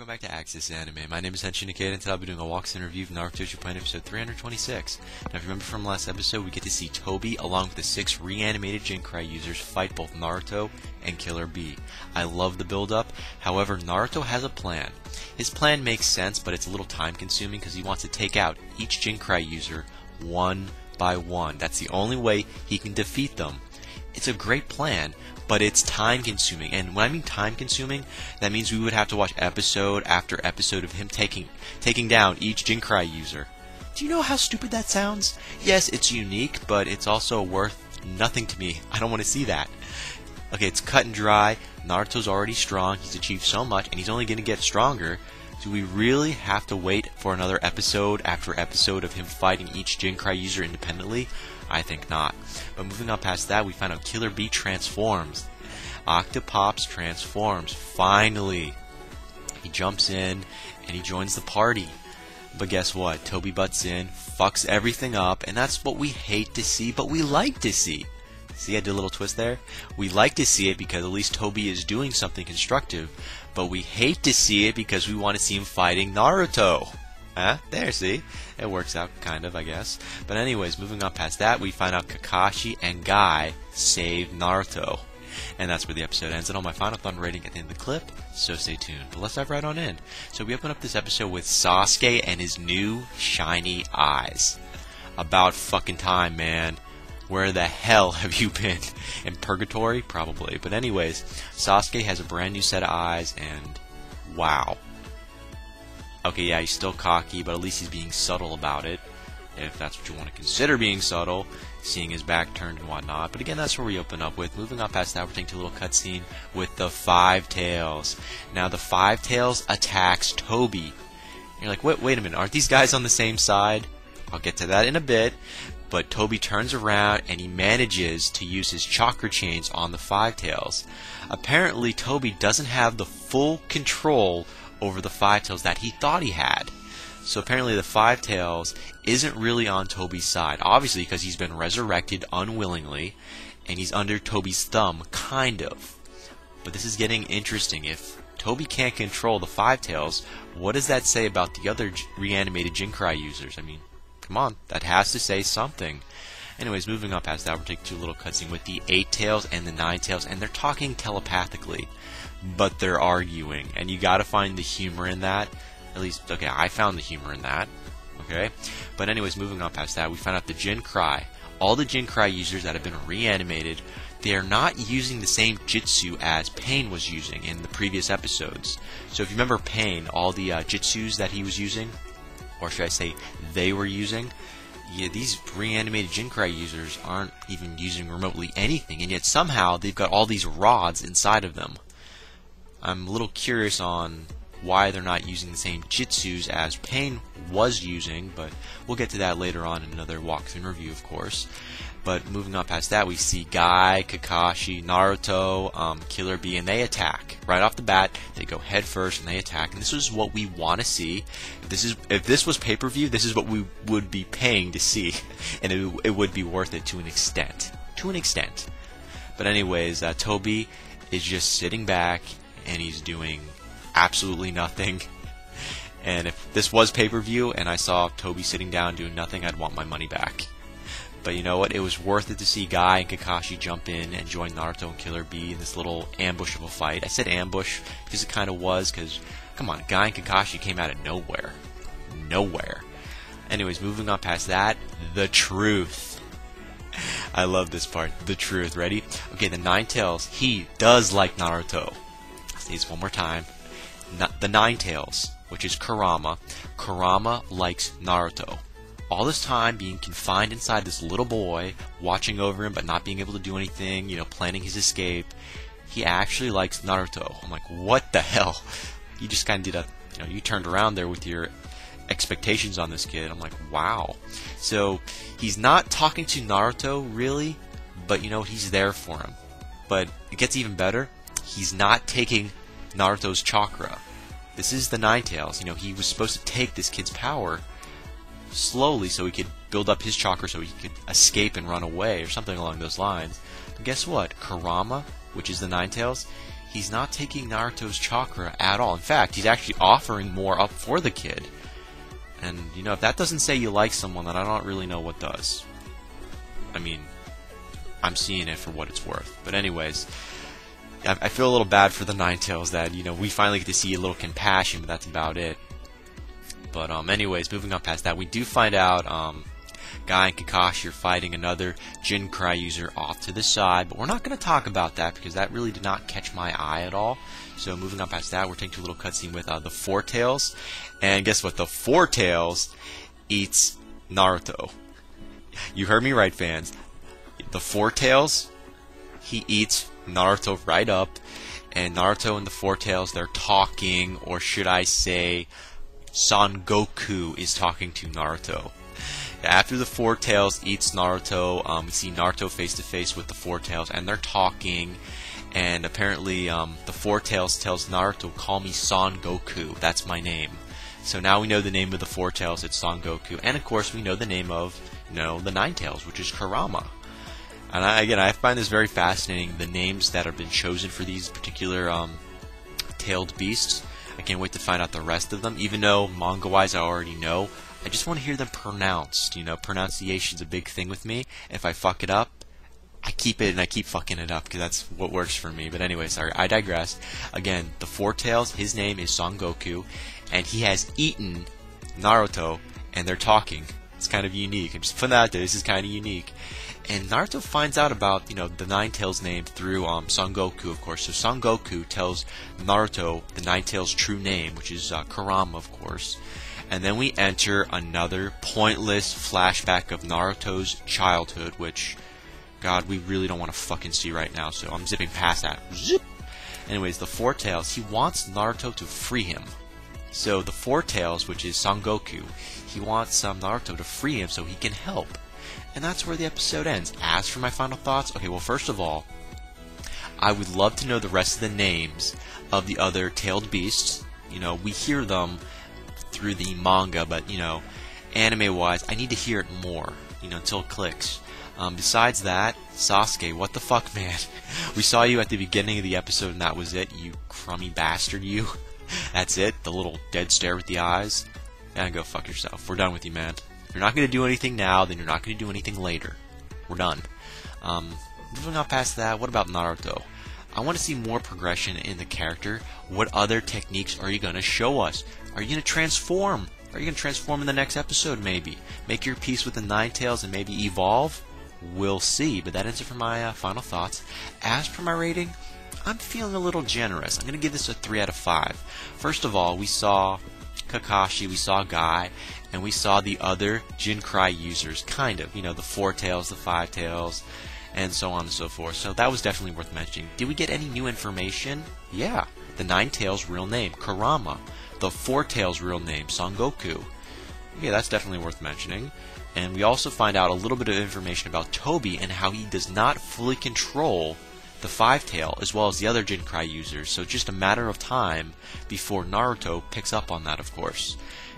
welcome back to Axis Anime. My name is Henshin Ikeda, and today I'll be doing a walkthrough review of Naruto Shippuden episode 326. Now, if you remember from last episode, we get to see Toby, along with the 6 reanimated Jinkai users, fight both Naruto and Killer Bee. I love the build-up. However, Naruto has a plan. His plan makes sense, but it's a little time-consuming because he wants to take out each Jinkai user one by one. That's the only way he can defeat them. It's a great plan, but it's time-consuming. And when I mean time-consuming, that means we would have to watch episode after episode of him taking down each Jinkai user. Do you know how stupid that sounds? Yes, it's unique, but it's also worth nothing to me. I don't want to see that. Okay, it's cut and dry. Naruto's already strong. He's achieved so much, and he's only going to get stronger. Do we really have to wait for another episode after episode of him fighting each Jinkai user independently? I think not. But moving on past that, we find out Killer Bee transforms. Octopops transforms. Finally. He jumps in and he joins the party. But guess what? Toby butts in, fucks everything up, and that's what we hate to see, but we like to see. See, I did a little twist there? We like to see it because at least Toby is doing something constructive, but we hate to see it because we want to see him fighting Naruto. There, see? It works out, kind of, I guess. But anyways, moving on past that, we find out Kakashi and Guy save Naruto. And that's where the episode ends. And on my final thought rating at the end of the clip, so stay tuned. But let's dive right on in. So we open up this episode with Sasuke and his new shiny eyes. About fucking time, man. Where the hell have you been? In purgatory? Probably. But anyways, Sasuke has a brand new set of eyes, and wow. Okay, yeah, he's still cocky, but at least he's being subtle about it, if that's what you want to consider being subtle, seeing his back turned and whatnot. But again, that's where we open up with. Moving on past that, we're taking to a little cutscene with the Five Tails. Now, the Five Tails attacks Toby. You're like, wait a minute, aren't these guys on the same side? I'll get to that in a bit. But Toby turns around and he manages to use his chakra chains on the Five Tails. Apparently, Toby doesn't have the full control over the Five Tails that he thought he had. So apparently the Five Tails isn't really on Toby's side. Obviously, because he's been resurrected unwillingly, and he's under Toby's thumb, kind of. But this is getting interesting. If Toby can't control the Five Tails, what does that say about the other reanimated Jinkai users? I mean, come on, that has to say something. Anyways, moving on past that, we're taking to a little cutscene with the Eight Tails and the Nine Tails, and they're talking telepathically, but they're arguing, and you gotta find the humor in that. At least, okay, I found the humor in that, okay? But anyways, moving on past that, we find out the Jinkai, all the Jinkai users that have been reanimated, they are not using the same jutsu as Pain was using in the previous episodes. So if you remember Pain, all the jutsus that he was using, or should I say they were using, yeah, these reanimated Jinkai users aren't even using remotely anything, and yet somehow they've got all these rods inside of them. I'm a little curious on why they're not using the same jutsus as Pain was using, but we'll get to that later on in another walkthrough and review, of course. But moving on past that, we see Guy, Kakashi, Naruto, Killer Bee, and they attack. Right off the bat, they go head first and they attack, and this is what we want to see. If this was pay-per-view, this is what we would be paying to see, and it would be worth it to an extent. To an extent. But anyways, Toby is just sitting back, and he's doing absolutely nothing. And if this was pay-per-view and I saw Toby sitting down doing nothing, I'd want my money back. But you know what? It was worth it to see Guy and Kakashi jump in and join Naruto and Killer Bee in this little ambush of a fight. I said ambush because it kind of was, because, come on, Guy and Kakashi came out of nowhere. Nowhere. Anyways, moving on past that, the truth. I love this part. The truth. Ready? Okay, the Nine Tails, he does like Naruto. I'll say this one more time. The Nine Tails, which is Kurama. Kurama likes Naruto. All this time being confined inside this little boy, watching over him but not being able to do anything, you know, planning his escape, he actually likes Naruto. I'm like, what the hell? You just kind of did you turned around there with your expectations on this kid. I'm like, wow. So he's not talking to Naruto really, but you know, he's there for him. But it gets even better. He's not taking Naruto's chakra. This is the Nine Tails. You know, he was supposed to take this kid's power slowly so he could build up his chakra so he could escape and run away or something along those lines. But guess what? Kurama, which is the Nine Tails, he's not taking Naruto's chakra at all. In fact, he's actually offering more up for the kid. And, you know, if that doesn't say you like someone, then I don't really know what does. I mean, I'm seeing it for what it's worth. But anyways, I feel a little bad for the Ninetales that, you know, we finally get to see a little compassion, but that's about it. But anyways, moving on past that, we do find out Guy and Kakashi are fighting another Jinkai user off to the side, but we're not going to talk about that because that really did not catch my eye at all. So moving on past that, we're taking to a little cutscene with the Four Tails, and guess what? The Four Tails eats Naruto. You heard me right, fans. The Four Tails, he eats Naruto right up, and Naruto and the Four Tails, they're talking, or should I say, Son Goku is talking to Naruto. After the Four Tails eats Naruto, we see Naruto face to face with the Four Tails, and they're talking. And apparently, the Four Tails tells Naruto, "Call me Son Goku. That's my name." So now we know the name of the Four Tails. It's Son Goku, and of course we know the name of, you know, the Nine Tails, which is Kurama. And I find this very fascinating. The names that have been chosen for these particular tailed beasts. I can't wait to find out the rest of them. Even though manga-wise I already know, I just want to hear them pronounced. You know, pronunciation's a big thing with me. If I fuck it up, I keep it and I keep fucking it up because that's what works for me. But anyway, sorry, I digress. Again, the Four Tails, his name is Son Goku, and he has eaten Naruto, and they're talking. It's kind of unique. I'm just putting that out there. This is kind of unique. And Naruto finds out about, you know, the Nine Tails name through Son Goku, of course. So Son Goku tells Naruto the Nine Tails' true name, which is Kurama, of course. And then we enter another pointless flashback of Naruto's childhood, which, God, we really don't want to fucking see right now. So I'm zipping past that. Zip. Anyways, the Four Tails, he wants Naruto to free him. So the Four Tails, which is Son Goku, he wants Naruto to free him so he can help. And that's where the episode ends. As for my final thoughts, okay, well, first of all, I would love to know the rest of the names of the other tailed beasts. You know, we hear them through the manga, but, you know, anime-wise, I need to hear it more, you know, until it clicks. Besides that, Sasuke, what the fuck, man? We saw you at the beginning of the episode, and that was it, you crummy bastard, you. That's it, the little dead stare with the eyes. Yeah, go fuck yourself. We're done with you, man. If you're not going to do anything now, then you're not going to do anything later. We're done. Moving on past that, what about Naruto? I want to see more progression in the character. What other techniques are you going to show us? Are you going to transform? Are you going to transform in the next episode, maybe? Make your peace with the Nine Tails and maybe evolve? We'll see. But that ends it for my final thoughts. As for my rating, I'm feeling a little generous. I'm going to give this a 3 out of 5. First of all, we saw Kakashi, we saw Guy, and we saw the other Jinkai users, kind of. You know, the Four Tails, the Five Tails, and so on and so forth. So that was definitely worth mentioning. Did we get any new information? Yeah. The Nine Tails' real name, Kurama. The Four Tails' real name, Son Goku. Yeah, that's definitely worth mentioning. And we also find out a little bit of information about Toby and how he does not fully control the Five Tail as well as the other Jinkai users. So just a matter of time before Naruto picks up on that, of course.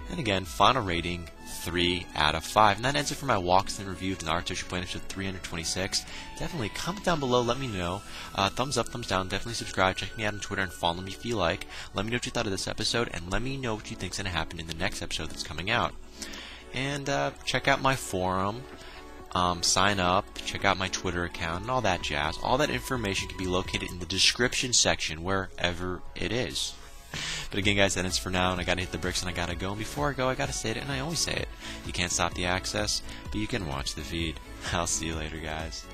And again, final rating, 3 out of 5. And that ends it for my walks and review of Naruto Shippuden episode 326. Definitely comment down below, let me know. Thumbs up, thumbs down, definitely subscribe, check me out on Twitter and follow me if you like. Let me know what you thought of this episode, and let me know what you think's going to happen in the next episode that's coming out. And check out my forum, sign up, check out my Twitter account, and all that jazz. All that information can be located in the description section, wherever it is. But again, guys, that is for now, and I gotta hit the bricks and I gotta go. And before I go, I gotta say it, and I always say it. You can't stop the access, but you can watch the feed. I'll see you later, guys.